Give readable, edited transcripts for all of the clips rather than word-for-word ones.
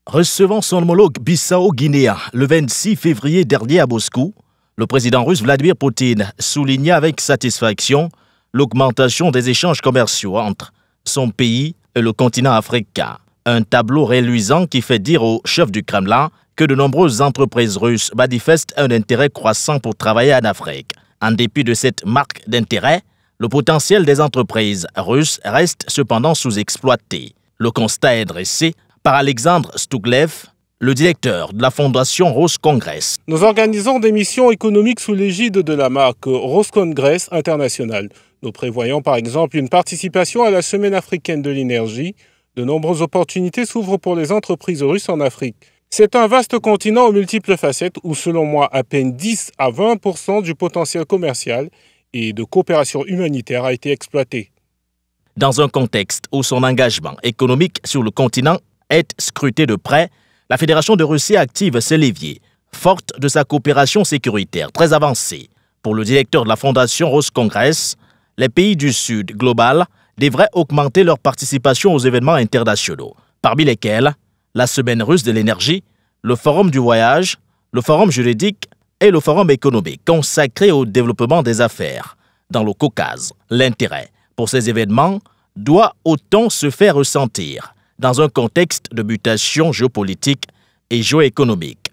Recevant son homologue bissau-guinéen le 26 février dernier à Moscou, le président russe Vladimir Poutine souligna avec satisfaction l'augmentation des échanges commerciaux entre son pays et le continent africain. Un tableau reluisant qui fait dire au chef du Kremlin que de nombreuses entreprises russes manifestent un intérêt croissant pour travailler en Afrique. En dépit de cette marque d'intérêt, le potentiel des entreprises russes reste cependant sous-exploité. Le constat est dressé par Alexandre Stouglev, le directeur de la fondation Roscongress. Nous organisons des missions économiques sous l'égide de la marque Roscongress International. Nous prévoyons par exemple une participation à la Semaine africaine de l'énergie. De nombreuses opportunités s'ouvrent pour les entreprises russes en Afrique. C'est un vaste continent aux multiples facettes où, selon moi, à peine 10 à 20% du potentiel commercial et de coopération humanitaire a été exploité. Dans un contexte où son engagement économique sur le continent est scruté de près, la Fédération de Russie active ses leviers, forte de sa coopération sécuritaire très avancée. Pour le directeur de la fondation Roscongress, les pays du Sud global devraient augmenter leur participation aux événements internationaux, parmi lesquels la Semaine russe de l'énergie, le Forum du voyage, le Forum juridique et le Forum économique consacré au développement des affaires dans le Caucase. L'intérêt pour ces événements doit autant se faire ressentir dans un contexte de mutation géopolitique et géoéconomique.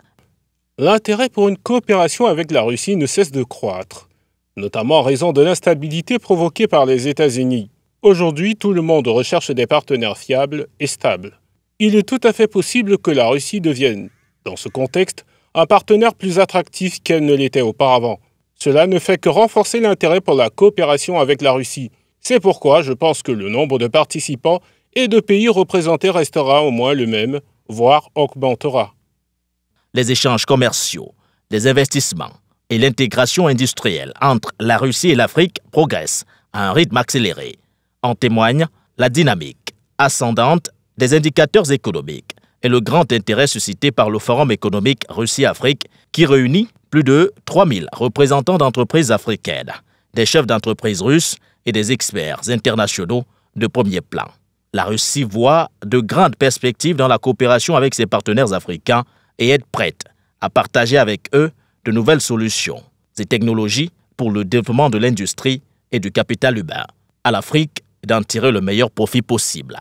L'intérêt pour une coopération avec la Russie ne cesse de croître, notamment en raison de l'instabilité provoquée par les États-Unis. Aujourd'hui, tout le monde recherche des partenaires fiables et stables. Il est tout à fait possible que la Russie devienne, dans ce contexte, un partenaire plus attractif qu'elle ne l'était auparavant. Cela ne fait que renforcer l'intérêt pour la coopération avec la Russie. C'est pourquoi je pense que le nombre de participants et de pays représentés restera au moins le même, voire augmentera. Les échanges commerciaux, les investissements et l'intégration industrielle entre la Russie et l'Afrique progressent à un rythme accéléré. En témoigne la dynamique ascendante des indicateurs économiques et le grand intérêt suscité par le Forum économique Russie-Afrique qui réunit plus de 3000 représentants d'entreprises africaines, des chefs d'entreprises russes et des experts internationaux de premier plan. La Russie voit de grandes perspectives dans la coopération avec ses partenaires africains et est prête à partager avec eux de nouvelles solutions et technologies pour le développement de l'industrie et du capital humain. À l'Afrique d'en tirer le meilleur profit possible.